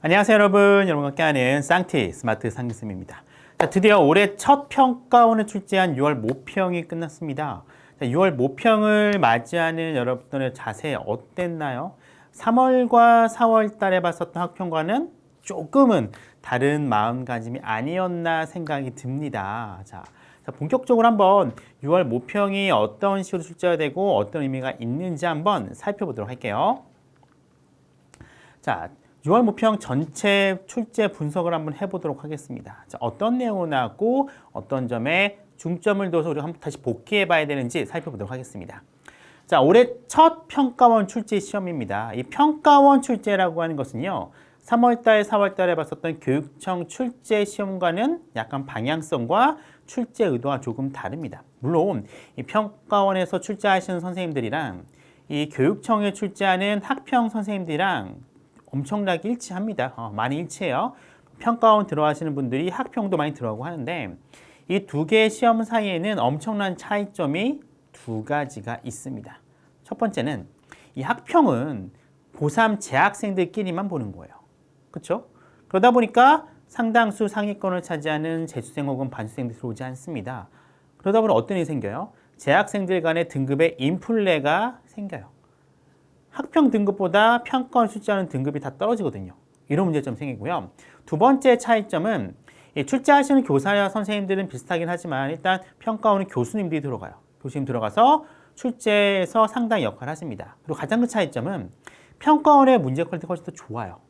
안녕하세요 여러분. 여러분과 함께하는 쌍티 스마트 상기쌤입니다. 자, 드디어 올해 첫 평가원을 출제한 6월 모평이 끝났습니다. 자, 6월 모평을 맞이하는 여러분들의 자세 어땠나요? 3월과 4월 달에 봤었던 학평과는 조금은 다른 마음가짐이 아니었나 생각이 듭니다. 자, 본격적으로 한번 6월 모평이 어떤 식으로 출제가 되고 어떤 의미가 있는지 한번 살펴보도록 할게요. 자, 6월 모평 전체 출제 분석을 한번 해보도록 하겠습니다. 자, 어떤 내용을 나왔고 어떤 점에 중점을 둬서 우리가 한번 다시 복귀해 봐야 되는지 살펴보도록 하겠습니다. 자, 올해 첫 평가원 출제 시험입니다. 이 평가원 출제라고 하는 것은요, 3월달, 4월달에 봤었던 교육청 출제 시험과는 약간 방향성과 출제 의도가 조금 다릅니다. 물론 이 평가원에서 출제하시는 선생님들이랑 이 교육청에 출제하는 학평 선생님들이랑 엄청나게 일치합니다. 많이 일치해요. 평가원 들어가시는 분들이 학평도 많이 들어가고 하는데 이 두 개의 시험 사이에는 엄청난 차이점이 두 가지가 있습니다. 첫 번째는 이 학평은 고3 재학생들끼리만 보는 거예요. 그렇죠? 그러다 보니까 상당수 상위권을 차지하는 재수생 혹은 반수생들이 들어오지 않습니다. 그러다 보니 어떤 일이 생겨요? 재학생들 간의 등급의 인플레가 생겨요. 학평 등급보다 평가원 출제하는 등급이 다 떨어지거든요. 이런 문제점이 생기고요. 두 번째 차이점은 출제하시는 교사와 선생님들은 비슷하긴 하지만 일단 평가원은 교수님들이 들어가요. 교수님 들어가서 출제에서 상당히 역할을 하십니다. 그리고 가장 큰 차이점은 평가원의 문제 퀄리티가 훨씬 더 좋아요.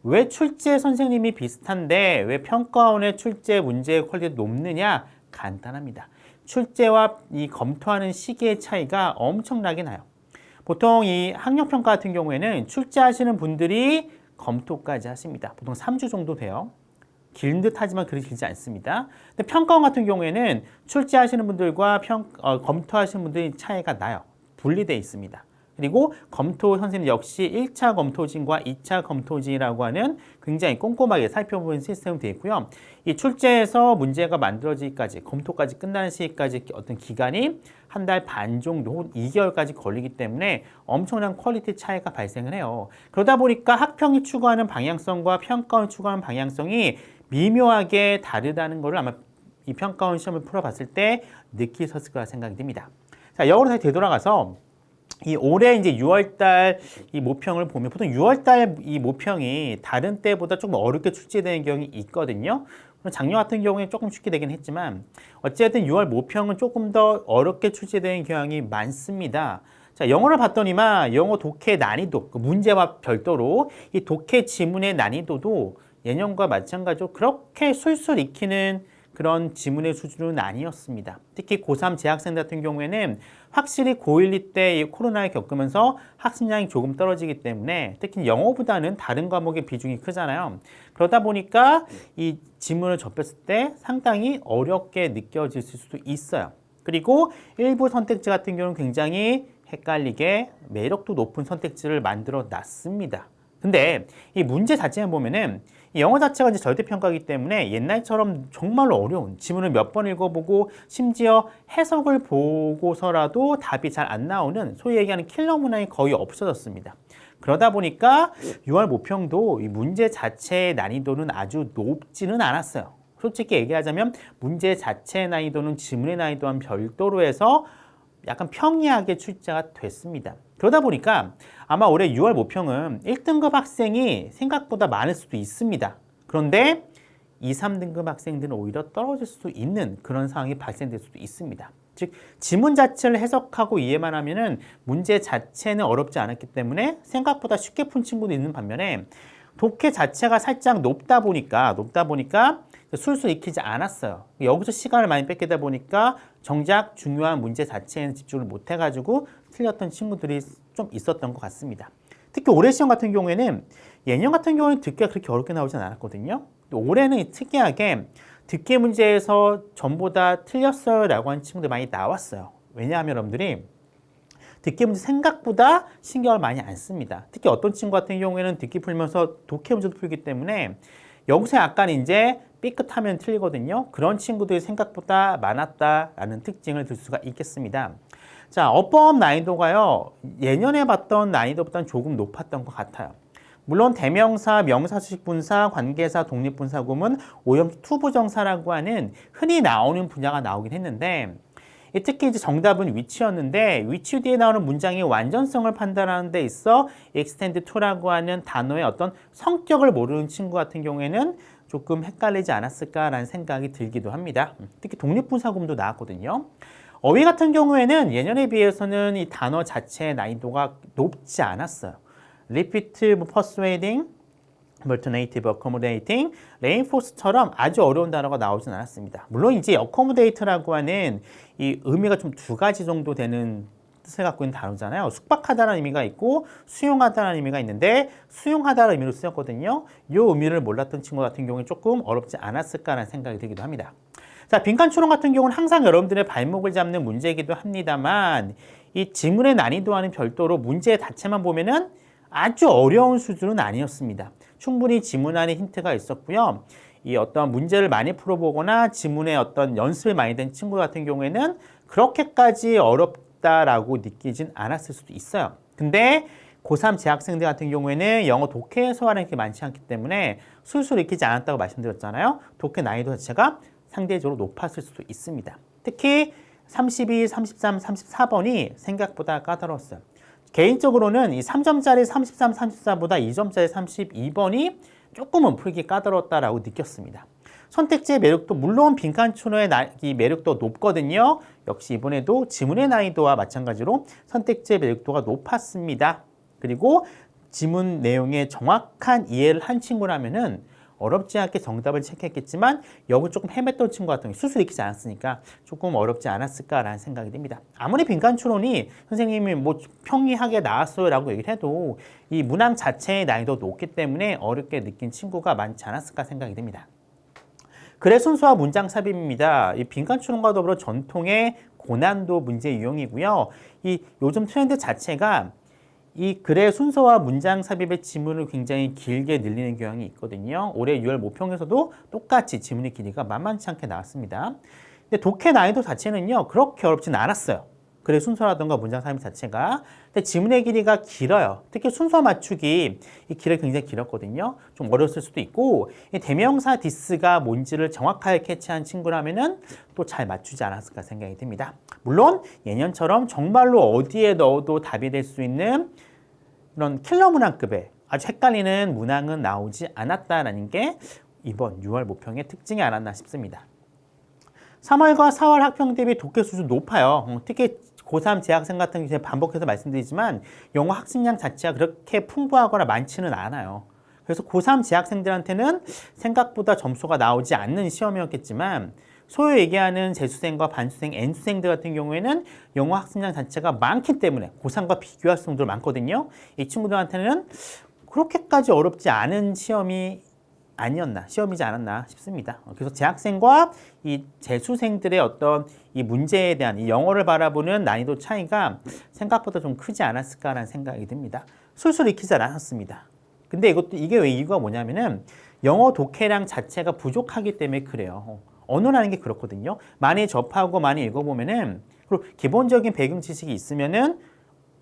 왜 출제 선생님이 비슷한데 왜 평가원의 출제 문제 퀄리티가 높느냐? 간단합니다. 출제와 이 검토하는 시기의 차이가 엄청나게 나요. 보통 이 학력평가 같은 경우에는 출제하시는 분들이 검토까지 하십니다. 보통 3주 정도 돼요. 긴 듯 하지만 그렇게 길지 않습니다. 근데 평가원 같은 경우에는 출제하시는 분들과 검토하시는 분들이 차이가 나요. 분리되어 있습니다. 그리고 검토 선생님 역시 1차 검토진과 2차 검토진이라고 하는 굉장히 꼼꼼하게 살펴보는 시스템이 되어 있고요. 이 출제에서 문제가 만들어지기까지, 검토까지 끝나는 시기까지 어떤 기간이 한 달 반 정도 혹은 2개월까지 걸리기 때문에 엄청난 퀄리티 차이가 발생을 해요. 그러다 보니까 학평이 추구하는 방향성과 평가원이 추구하는 방향성이 미묘하게 다르다는 것을 아마 이 평가원 시험을 풀어봤을 때 느끼셨을 거라 생각이 듭니다. 자, 역으로 다시 되돌아가서 이 올해 이제 6월달 이 모평을 보면 보통 6월달 이 모평이 다른 때보다 조금 어렵게 출제되는 경우가 있거든요. 작년 같은 경우에 조금 쉽게 되긴 했지만 어쨌든 6월 모평은 조금 더 어렵게 출제되는 경향이 많습니다. 자, 영어를 봤더니만 영어 독해 난이도, 문제와 별도로 이 독해 지문의 난이도도 예년과 마찬가지로 그렇게 술술 익히는 그런 지문의 수준은 아니었습니다. 특히 고3 재학생 같은 경우에는 확실히 고1, 2 때 코로나를 겪으면서 학습량이 조금 떨어지기 때문에 특히 영어보다는 다른 과목의 비중이 크잖아요. 그러다 보니까 이 지문을 접했을 때 상당히 어렵게 느껴질 수도 있어요. 그리고 일부 선택지 같은 경우는 굉장히 헷갈리게 매력도 높은 선택지를 만들어 놨습니다. 근데 이 문제 자체만 보면은 이 영어 자체가 이제 절대평가이기 때문에 옛날처럼 정말로 어려운 지문을 몇 번 읽어보고 심지어 해석을 보고서라도 답이 잘 안 나오는 소위 얘기하는 킬러 문항이 거의 없어졌습니다. 그러다 보니까 6월 모평도 이 문제 자체의 난이도는 아주 높지는 않았어요. 솔직히 얘기하자면 문제 자체의 난이도는 지문의 난이도와 별도로 해서 약간 평이하게 출제가 됐습니다. 그러다 보니까 아마 올해 6월 모평은 1등급 학생이 생각보다 많을 수도 있습니다. 그런데 2, 3등급 학생들은 오히려 떨어질 수도 있는 그런 상황이 발생될 수도 있습니다. 즉 지문 자체를 해석하고 이해만 하면은 문제 자체는 어렵지 않았기 때문에 생각보다 쉽게 푼 친구도 있는 반면에 독해 자체가 살짝 높다 보니까 술술 익히지 않았어요. 여기서 시간을 많이 뺏기다 보니까 정작 중요한 문제 자체에는 집중을 못 해가지고 틀렸던 친구들이 좀 있었던 것 같습니다. 특히 올해 시험 같은 경우에는 예년 같은 경우에는 듣기가 그렇게 어렵게 나오진 않았거든요. 올해는 특이하게 듣기 문제에서 전부 다 틀렸어요 라고 하는 친구들이 많이 나왔어요. 왜냐하면 여러분들이 듣기 문제 생각보다 신경을 많이 안 씁니다. 특히 어떤 친구 같은 경우에는 듣기 풀면서 독해 문제도 풀기 때문에 여기서 약간 이제 삐끗하면 틀리거든요. 그런 친구들이 생각보다 많았다라는 특징을 들 수가 있겠습니다. 자, 어법 난이도가요. 예년에 봤던 난이도보다는 조금 높았던 것 같아요. 물론 대명사, 명사수식 분사, 관계사, 독립분사 구문, 오형 투부정사라고 하는 흔히 나오는 분야가 나오긴 했는데 특히 이제 정답은 위치였는데 위치 뒤에 나오는 문장의 완전성을 판단하는 데 있어 extend to라고 하는 단어의 어떤 성격을 모르는 친구 같은 경우에는 조금 헷갈리지 않았을까라는 생각이 들기도 합니다. 특히 독립분사구문도 나왔거든요. 어휘 같은 경우에는 예년에 비해서는 이 단어 자체의 난이도가 높지 않았어요. repeat, persuading, alternative, accommodating, reinforce처럼 아주 어려운 단어가 나오진 않았습니다. 물론 이제 accommodate라고 하는 이 의미가 좀 두 가지 정도 되는 뜻을 갖고 있는 단어잖아요. 숙박하다는 의미가 있고 수용하다는 의미가 있는데 수용하다는 의미로 쓰였거든요. 이 의미를 몰랐던 친구 같은 경우는 조금 어렵지 않았을까라는 생각이 들기도 합니다. 자, 빈칸 추론 같은 경우는 항상 여러분들의 발목을 잡는 문제이기도 합니다만 이 지문의 난이도와는 별도로 문제 자체만 보면은 아주 어려운 수준은 아니었습니다. 충분히 지문 안에 힌트가 있었고요. 이 어떤 문제를 많이 풀어보거나 지문의 어떤 연습이 많이 된 친구 같은 경우에는 그렇게까지 어렵다라고 느끼진 않았을 수도 있어요. 근데 고3 재학생들 같은 경우에는 영어 독해 소화량이 그렇게 많지 않기 때문에 술술 익히지 않았다고 말씀드렸잖아요. 독해 난이도 자체가 상대적으로 높았을 수도 있습니다. 특히 32, 33, 34번이 생각보다 까다로웠어요. 개인적으로는 이 3점짜리 33, 34보다 2점짜리 32번이 조금은 풀기 까다로웠다라고 느꼈습니다. 선택지의 매력도 물론 빈칸 추론의 매력도 높거든요. 역시 이번에도 지문의 난이도와 마찬가지로 선택지의 매력도가 높았습니다. 그리고 지문 내용의 정확한 이해를 한 친구라면은 어렵지 않게 정답을 체크했겠지만 여기 조금 헤맸던 친구 같은 경우 수술 익히지 않았으니까 조금 어렵지 않았을까라는 생각이 듭니다. 아무리 빈칸 추론이 선생님이 뭐 평이하게 나왔어요 라고 얘기를 해도 이 문항 자체의 난이도가 높기 때문에 어렵게 느낀 친구가 많지 않았을까 생각이 듭니다. 글의 순서와 문장 삽입입니다. 이 빈칸 추론과 더불어 전통의 고난도 문제 유형이고요. 이 요즘 트렌드 자체가 이 글의 순서와 문장 삽입의 지문을 굉장히 길게 늘리는 경향이 있거든요. 올해 6월 모평에서도 똑같이 지문의 길이가 만만치 않게 나왔습니다. 근데 독해 난이도 자체는요, 그렇게 어렵진 않았어요. 글의 순서라든가 문장 삽입 자체가. 근데 지문의 길이가 길어요. 특히 순서 맞추기, 이 길이 굉장히 길었거든요. 좀 어려웠을 수도 있고, 이 대명사 디스가 뭔지를 정확하게 캐치한 친구라면은 또 잘 맞추지 않았을까 생각이 듭니다. 물론 예년처럼 정말로 어디에 넣어도 답이 될 수 있는 이런 킬러 문항급의 아주 헷갈리는 문항은 나오지 않았다라는 게 이번 6월 모평의 특징이 않았나 싶습니다. 3월과 4월 학평 대비 독해 수준 높아요. 특히 고3 재학생 같은 경우에 반복해서 말씀드리지만 영어 학습량 자체가 그렇게 풍부하거나 많지는 않아요. 그래서 고3 재학생들한테는 생각보다 점수가 나오지 않는 시험이었겠지만 소위 얘기하는 재수생과 반수생, N수생들 같은 경우에는 영어 학습량 자체가 많기 때문에 고3과 비교할 정도로 많거든요. 이 친구들한테는 그렇게까지 어렵지 않은 시험이지 않았나 싶습니다. 그래서 재학생과 이 재수생들의 어떤 이 문제에 대한 이 영어를 바라보는 난이도 차이가 생각보다 좀 크지 않았을까라는 생각이 듭니다. 술술 익히지 않았습니다. 근데 이게 왜 이유가 뭐냐면은 영어 독해량 자체가 부족하기 때문에 그래요. 언어라는 게 그렇거든요. 많이 접하고 많이 읽어보면은 그리고 기본적인 배경 지식이 있으면은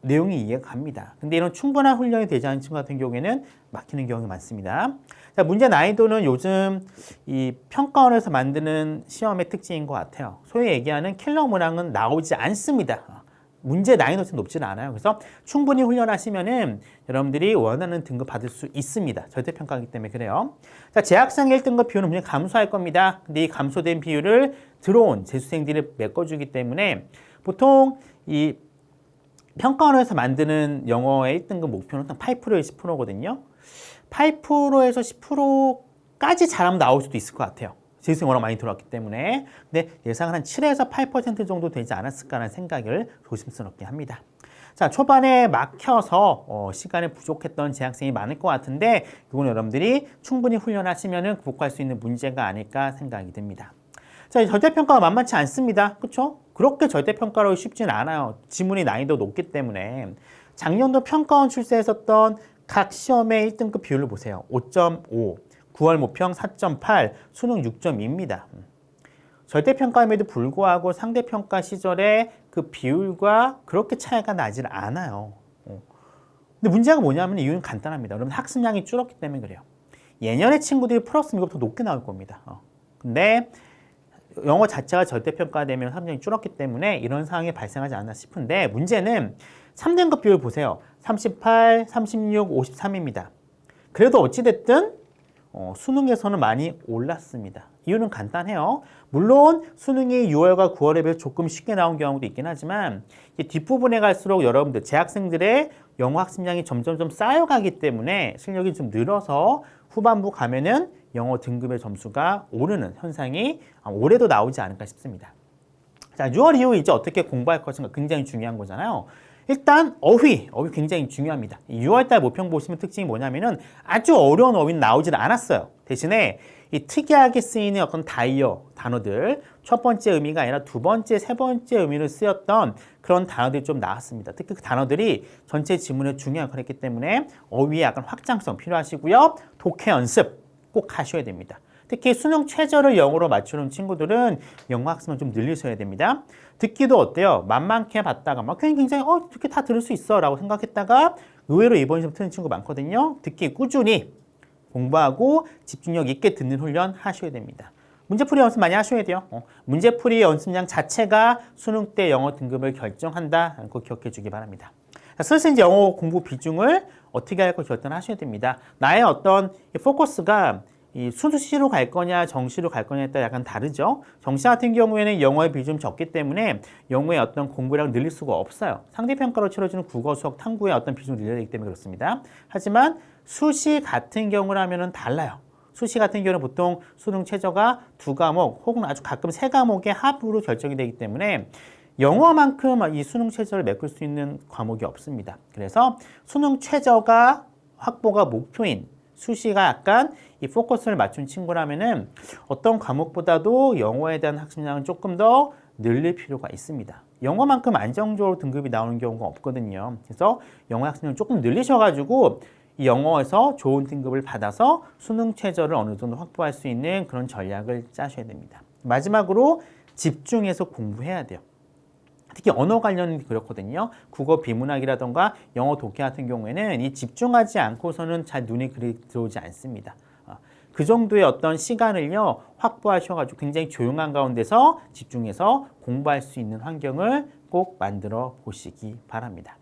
내용이 이해가 갑니다. 근데 이런 충분한 훈련이 되지 않은 친구 같은 경우에는 막히는 경우가 많습니다. 자, 문제 난이도는 요즘 이 평가원에서 만드는 시험의 특징인 것 같아요. 소위 얘기하는 킬러 문항은 나오지 않습니다. 문제 난이도가 높지는 않아요. 그래서 충분히 훈련하시면은 여러분들이 원하는 등급 받을 수 있습니다. 절대평가이기 때문에 그래요. 자, 재학생 1등급 비율은 분명히 감소할 겁니다. 근데 이 감소된 비율을 들어온 재수생들이 메꿔주기 때문에 보통 이 평가원에서 만드는 영어의 1등급 목표는 8%에서 10%거든요. 8%에서 10%까지 잘하면 나올 수도 있을 것 같아요. 재수생 워낙 많이 들어왔기 때문에. 근데 예상은 한 7에서 8% 정도 되지 않았을까라는 생각을 조심스럽게 합니다. 자, 초반에 막혀서 시간이 부족했던 재학생이 많을 것 같은데 이건 여러분들이 충분히 훈련하시면 극복할 수 있는 문제가 아닐까 생각이 듭니다. 자, 절대평가가 만만치 않습니다. 그렇죠? 그렇게 절대평가로 쉽진 않아요. 지문이 난이도 높기 때문에. 작년도 평가원 출제했었던 각 시험의 1등급 비율을 보세요. 5.5, 9월 모평 4.8, 수능 6.2입니다. 절대평가임에도 불구하고 상대평가 시절에 그 비율과 그렇게 차이가 나질 않아요. 근데 문제가 뭐냐면 이유는 간단합니다. 여러분 학습량이 줄었기 때문에 그래요. 예년에 친구들이 풀었으면 이것부터 높게 나올 겁니다. 근데 영어 자체가 절대평가되면 학습량이 줄었기 때문에 이런 상황이 발생하지 않나 싶은데 문제는 3등급 비율 보세요. 38, 36, 53입니다. 그래도 어찌됐든 수능에서는 많이 올랐습니다. 이유는 간단해요. 물론 수능이 6월과 9월에 비해 조금 쉽게 나온 경우도 있긴 하지만 뒷부분에 갈수록 여러분들 재학생들의 영어 학습량이 점점 쌓여가기 때문에 실력이 좀 늘어서 후반부 가면은 영어 등급의 점수가 오르는 현상이 올해도 나오지 않을까 싶습니다. 자, 6월 이후 이제 어떻게 공부할 것인가 굉장히 중요한 거잖아요. 일단 어휘 굉장히 중요합니다. 6월달 모평 보시면 특징이 뭐냐면은 아주 어려운 어휘는 나오질 않았어요. 대신에 이 특이하게 쓰이는 어떤 다이어 단어들, 첫 번째 의미가 아니라 두 번째, 세 번째 의미로 쓰였던 그런 단어들이 좀 나왔습니다. 특히 그 단어들이 전체 지문에 중요한 역할을 했기 때문에 어휘에 약간 확장성 필요하시고요. 독해 연습 꼭 하셔야 됩니다. 특히 수능 최저를 영어로 맞추는 친구들은 영어 학습을 좀 늘리셔야 됩니다. 듣기도 어때요? 만만케 봤다가 막 굉장히 이렇게 다 들을 수 있어 라고 생각했다가 의외로 이번 시험 트는 친구 많거든요. 듣기 꾸준히 공부하고 집중력 있게 듣는 훈련 하셔야 됩니다. 문제풀이 연습 많이 하셔야 돼요. 문제풀이 연습량 자체가 수능 때 영어 등급을 결정한다. 꼭 기억해 주기 바랍니다. 슬슬 이제 영어 공부 비중을 어떻게 할 거 결단하셔야 됩니다. 나의 어떤 포커스가 이 수시로 갈 거냐 정시로 갈 거냐에 따라 약간 다르죠. 정시 같은 경우에는 영어의 비중이 적기 때문에 영어의 어떤 공부량을 늘릴 수가 없어요. 상대평가로 치러지는 국어, 수학, 탐구의 어떤 비중을 늘려야 되기 때문에 그렇습니다. 하지만 수시 같은 경우라면은 달라요. 수시 같은 경우는 보통 수능 최저가 2과목 혹은 아주 가끔 3과목의 합으로 결정이 되기 때문에 영어만큼 이 수능 최저를 메꿀 수 있는 과목이 없습니다. 그래서 수능 최저가 확보가 목표인 수시가 약간 이 포커스를 맞춘 친구라면은 어떤 과목보다도 영어에 대한 학습량은 조금 더 늘릴 필요가 있습니다. 영어만큼 안정적으로 등급이 나오는 경우가 없거든요. 그래서 영어 학습량을 조금 늘리셔가지고 이 영어에서 좋은 등급을 받아서 수능 최저를 어느 정도 확보할 수 있는 그런 전략을 짜셔야 됩니다. 마지막으로 집중해서 공부해야 돼요. 특히 언어 관련이 그렇거든요. 국어 비문학이라던가 영어 독해 같은 경우에는 이 집중하지 않고서는 잘 눈에 들어오지 않습니다. 그 정도의 어떤 시간을요 확보하셔가지고 굉장히 조용한 가운데서 집중해서 공부할 수 있는 환경을 꼭 만들어 보시기 바랍니다.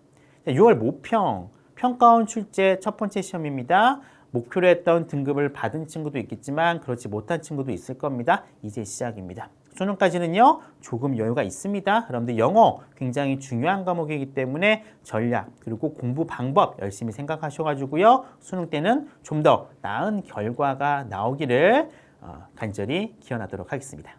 6월 모평 평가원 출제 첫 번째 시험입니다. 목표로 했던 등급을 받은 친구도 있겠지만 그렇지 못한 친구도 있을 겁니다. 이제 시작입니다. 수능까지는요 조금 여유가 있습니다. 여러분들 영어 굉장히 중요한 과목이기 때문에 전략 그리고 공부 방법 열심히 생각하셔가지고요 수능 때는 좀 더 나은 결과가 나오기를 간절히 기원하도록 하겠습니다.